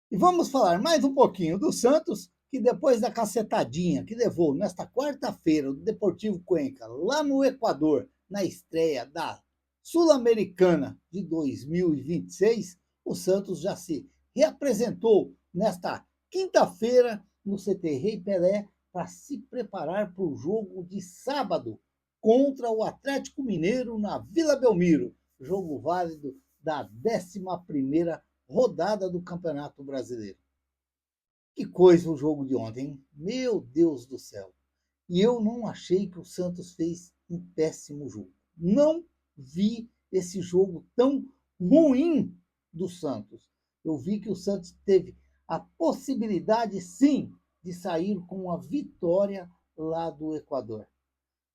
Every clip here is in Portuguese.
E vamos falar mais um pouquinho do Santos, que depois da cacetadinha que levou nesta quarta-feira o Deportivo Cuenca, lá no Equador, na estreia da Sul-Americana de 2026, o Santos já se reapresentou nesta quinta-feira no CT Rei Pelé para se preparar para o jogo de sábado contra o Atlético Mineiro na Vila Belmiro, jogo válido da 11ª rodada do Campeonato Brasileiro. Que coisa o jogo de ontem, hein? Meu Deus do céu. E eu não achei que o Santos fez um péssimo jogo. Não vi esse jogo tão ruim do Santos. Eu vi que o Santos teve a possibilidade, sim, de sair com uma vitória lá do Equador.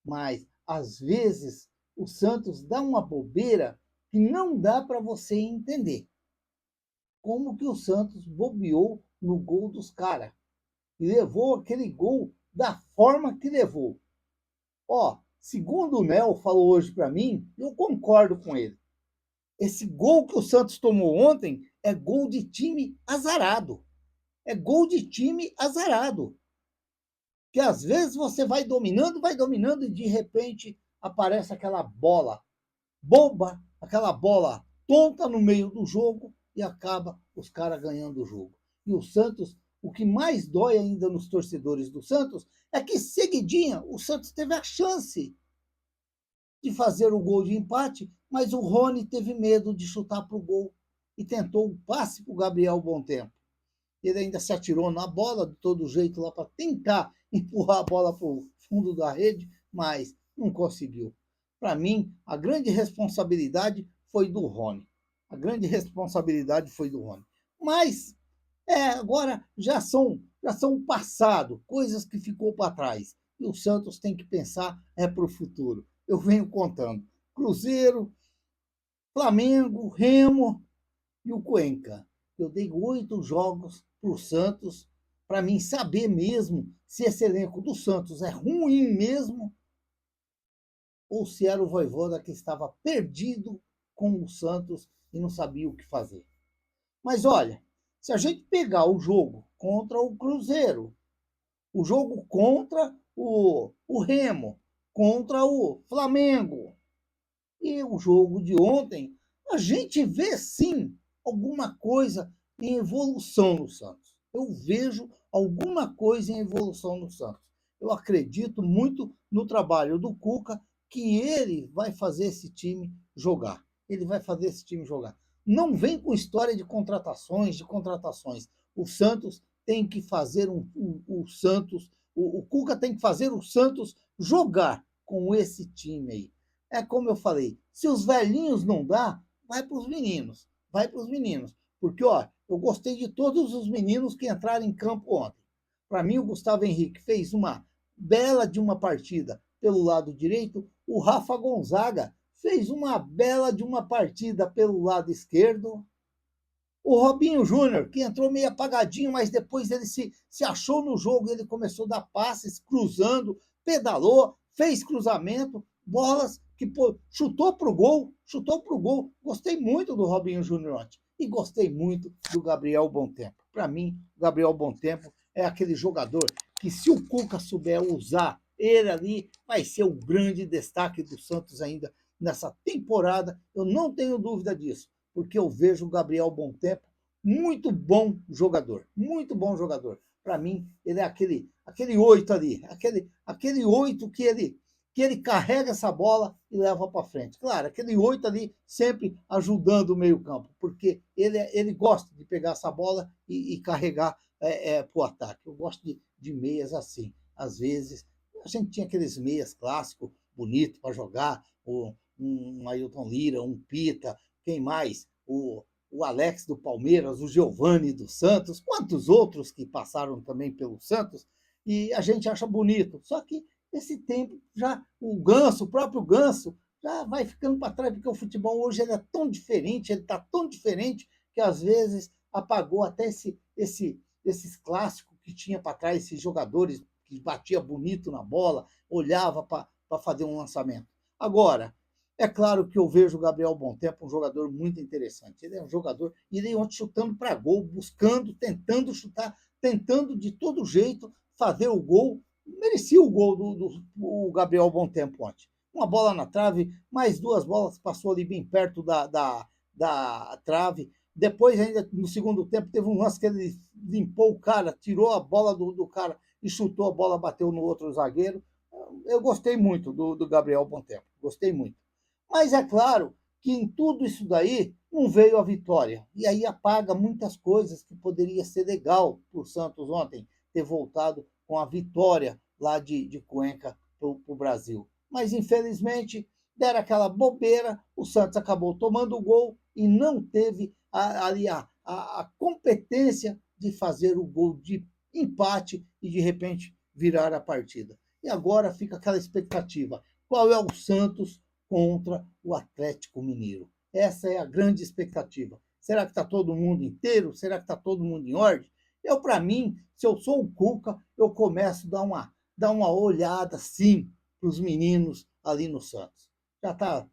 Mas, às vezes, o Santos dá uma bobeira que não dá para você entender. Como que o Santos bobeou no gol dos caras e levou aquele gol da forma que levou. Ó, segundo o Nel falou hoje para mim, eu concordo com ele. Esse gol que o Santos tomou ontem é gol de time azarado. É gol de time azarado. Que às vezes você vai dominando e de repente aparece aquela bola boba, aquela bola tonta no meio do jogo e acaba os caras ganhando o jogo. E o Santos, o que mais dói ainda nos torcedores do Santos é que seguidinha o Santos teve a chance de fazer o gol de empate, mas o Rony teve medo de chutar para o gol e tentou o passe para o Gabriel Bom Tempo. Ele ainda se atirou na bola de todo jeito lá para tentar empurrar a bola para o fundo da rede, mas não conseguiu. Para mim, a grande responsabilidade foi do Rony. A grande responsabilidade foi do Rony. Mas agora já são passado, coisas que ficou para trás. E o Santos tem que pensar para o futuro. Eu venho contando. Cruzeiro, Flamengo, Remo, e o Cuenca. Eu dei 8 jogos para o Santos, para mim saber mesmo se esse elenco do Santos é ruim mesmo ou se era o Vojvoda que estava perdido com o Santos e não sabia o que fazer. Mas olha, se a gente pegar o jogo contra o Cruzeiro, o jogo contra o Remo, contra o Flamengo, e o jogo de ontem, a gente vê sim alguma coisa em evolução no Santos. Eu vejo alguma coisa em evolução no Santos. Eu acredito muito no trabalho do Cuca, que ele vai fazer esse time jogar. Ele vai fazer esse time jogar. Não vem com história de contratações, de contratações. O Santos tem que fazer o Santos, o Cuca tem que fazer o Santos jogar com esse time aí. É como eu falei, se os velhinhos não dá, vai para os meninos, vai para os meninos. Porque, ó, eu gostei de todos os meninos que entraram em campo ontem. Para mim, o Gustavo Henrique fez uma bela de uma partida pelo lado direito, o Rafa Gonzaga fez uma bela de uma partida pelo lado esquerdo, o Robinho Júnior, que entrou meio apagadinho, mas depois ele se achou no jogo, ele começou a dar passes, cruzando, pedalou, fez cruzamento, bolas que chutou para o gol, chutou para o gol. Gostei muito do Robinho Júnior ontem e gostei muito do Gabriel Bom Tempo. Para mim, o Gabriel Bom Tempo é aquele jogador que, se o Cuca souber usar ele ali, vai ser o grande destaque do Santos ainda nessa temporada. Eu não tenho dúvida disso, porque eu vejo o Gabriel Bom Tempo muito bom jogador, muito bom jogador. Para mim, ele é aquele 8 ali, aquele 8 que ele carrega essa bola e leva para frente. Claro, aquele 8 ali sempre ajudando o meio-campo, porque ele gosta de pegar essa bola e carregar para o ataque. Eu gosto de meias assim. Às vezes, a gente tinha aqueles meias clássicos, bonito para jogar, um Ailton Lira, um Pita, quem mais? O Alex do Palmeiras, o Giovani do Santos, quantos outros que passaram também pelo Santos, e a gente acha bonito. Só que esse tempo já o Ganso, o próprio Ganso, já vai ficando para trás, porque o futebol hoje ele é tão diferente, ele está tão diferente, que às vezes apagou até esses clássicos que tinha para trás, esses jogadores que batia bonito na bola, olhava para fazer um lançamento. Agora, É claro que eu vejo o Gabriel Bontempo um jogador muito interessante. Ele é um jogador, e ele ontem chutando para gol, buscando, tentando chutar, tentando de todo jeito fazer o gol. Merecia o gol do Gabriel Bontempo ontem. Uma bola na trave, mais duas bolas, passou ali bem perto da trave. Depois, ainda no segundo tempo, teve um lance que ele limpou o cara, tirou a bola do cara e chutou a bola, bateu no outro zagueiro. Eu gostei muito do Gabriel Bontempo, gostei muito. Mas é claro que em tudo isso daí não veio a vitória. E aí apaga muitas coisas que poderia ser legal para o Santos ontem ter voltado com a vitória lá de Cuenca para o Brasil. Mas infelizmente deram aquela bobeira, o Santos acabou tomando o gol e não teve ali a competência de fazer o gol de empate e de repente virar a partida. E agora fica aquela expectativa: qual é o Santos contra o Atlético Mineiro? Essa é a grande expectativa. Será que está todo mundo inteiro? Será que está todo mundo em ordem? Eu, para mim, se eu sou o Cuca, eu começo a dar uma olhada, sim, para os meninos ali no Santos.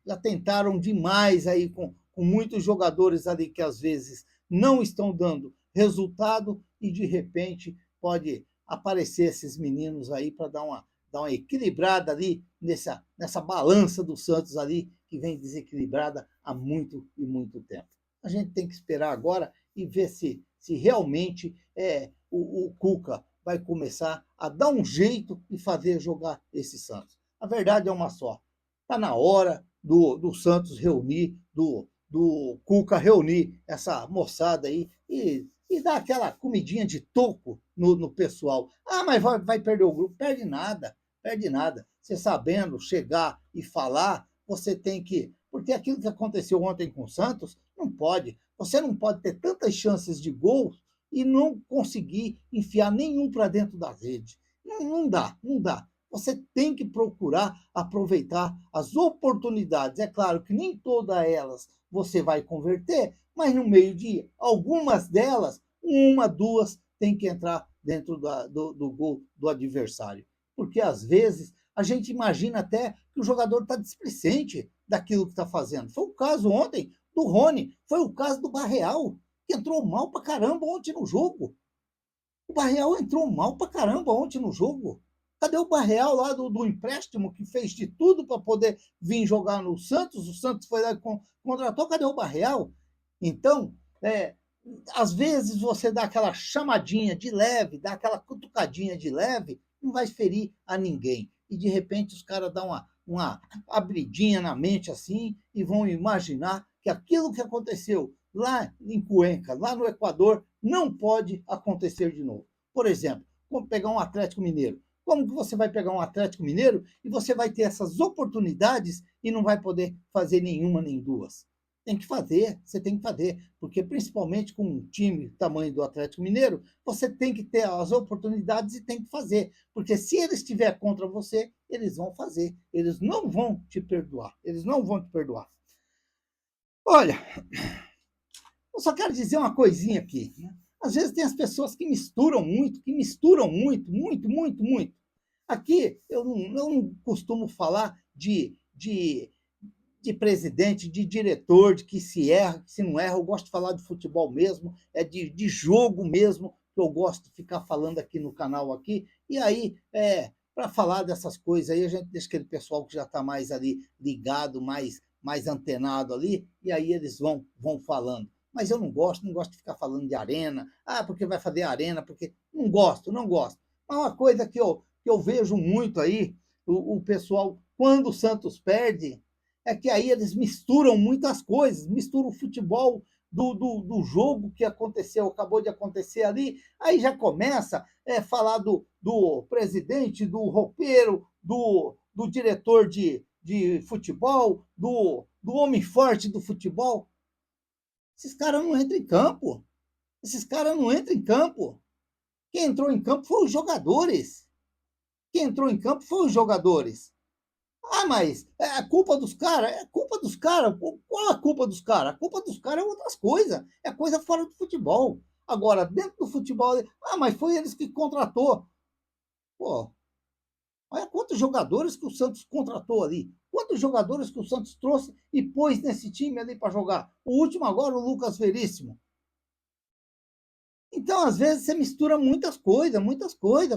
Já tentaram demais aí com muitos jogadores ali que às vezes não estão dando resultado e de repente pode aparecer esses meninos aí para dar uma equilibrada ali nessa balança do Santos ali, que vem desequilibrada há muito e muito tempo. A gente tem que esperar agora e ver se realmente o Cuca vai começar a dar um jeito e fazer jogar esse Santos. A verdade é uma só. Está na hora do Santos reunir, do Cuca reunir essa moçada aí e dar aquela comidinha de toco no pessoal. Ah, mas vai perder o grupo? Perde nada, perde nada. Você sabendo chegar e falar, você tem que. Porque aquilo que aconteceu ontem com o Santos, não pode. Você não pode ter tantas chances de gol e não conseguir enfiar nenhum para dentro da rede. Não dá, não dá. Você tem que procurar aproveitar as oportunidades. É claro que nem todas elas você vai converter, mas no meio de algumas delas, uma, duas, tem que entrar dentro do gol do adversário. Porque às vezes a gente imagina até que o jogador está displicente daquilo que está fazendo. Foi o caso ontem do Rony, foi o caso do Barreal, que entrou mal pra caramba ontem no jogo. O Barreal entrou mal pra caramba ontem no jogo. Cadê o Barreal lá do empréstimo, que fez de tudo para poder vir jogar no Santos? O Santos foi lá e contratou. Cadê o Barreal? Então, às vezes você dá aquela chamadinha de leve, dá aquela cutucadinha de leve, não vai ferir a ninguém. E de repente os caras dão uma abridinha na mente assim e vão imaginar que aquilo que aconteceu lá em Cuenca, lá no Equador, não pode acontecer de novo. Por exemplo, vamos pegar um Atlético Mineiro. Como que você vai pegar um Atlético Mineiro e você vai ter essas oportunidades e não vai poder fazer nenhuma nem duas? Tem que fazer, você tem que fazer, porque principalmente com um time do tamanho do Atlético Mineiro, você tem que ter as oportunidades e tem que fazer, porque se eles estiver contra você, eles vão fazer, eles não vão te perdoar, eles não vão te perdoar. Olha, eu só quero dizer uma coisinha aqui, né? Às vezes tem as pessoas que misturam muito, muito, muito, muito. Aqui eu não costumo falar de presidente, de diretor, de que se erra, que se não erra. Eu gosto de falar de futebol mesmo, de jogo mesmo, que eu gosto de ficar falando aqui no canal aqui. E aí, para falar dessas coisas aí, a gente deixa aquele pessoal que já está mais ali ligado, mais antenado ali, e aí eles vão falando. Mas eu não gosto de ficar falando de arena, porque vai fazer arena, porque não gosto, não gosto. Mas uma coisa que eu vejo muito aí, o pessoal, quando o Santos perde, é que aí eles misturam muitas coisas, misturam o futebol do jogo que aconteceu, acabou de acontecer ali, aí já começa a falar do presidente, do roupeiro, do diretor de futebol, do homem forte do futebol. Esses caras não entram em campo. Esses caras não entram em campo. Quem entrou em campo foram os jogadores. Quem entrou em campo foram os jogadores. Mas é culpa dos caras? É culpa dos caras. Qual a culpa dos caras? A culpa dos caras é outras coisas. É coisa fora do futebol. Agora, dentro do futebol, mas foi eles que contratou. Pô, Olha quantos jogadores que o Santos contratou ali. Quantos jogadores que o Santos trouxe e pôs nesse time ali para jogar. O último agora, o Lucas Veríssimo. Então, às vezes, você mistura muitas coisas.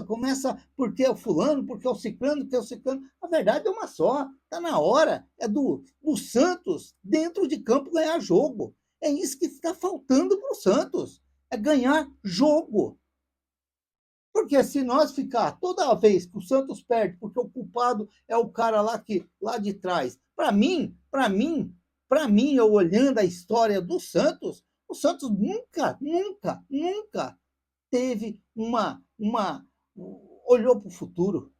Começa porque é o fulano, porque é o ciclano, porque é o ciclano. A verdade é uma só. Está na hora. É do Santos, dentro de campo, ganhar jogo. É isso que está faltando para o Santos. É ganhar jogo. Porque se nós ficar toda vez que o Santos perde, porque o culpado é o cara lá de trás, eu olhando a história do Santos, o Santos nunca teve olhou para o futuro.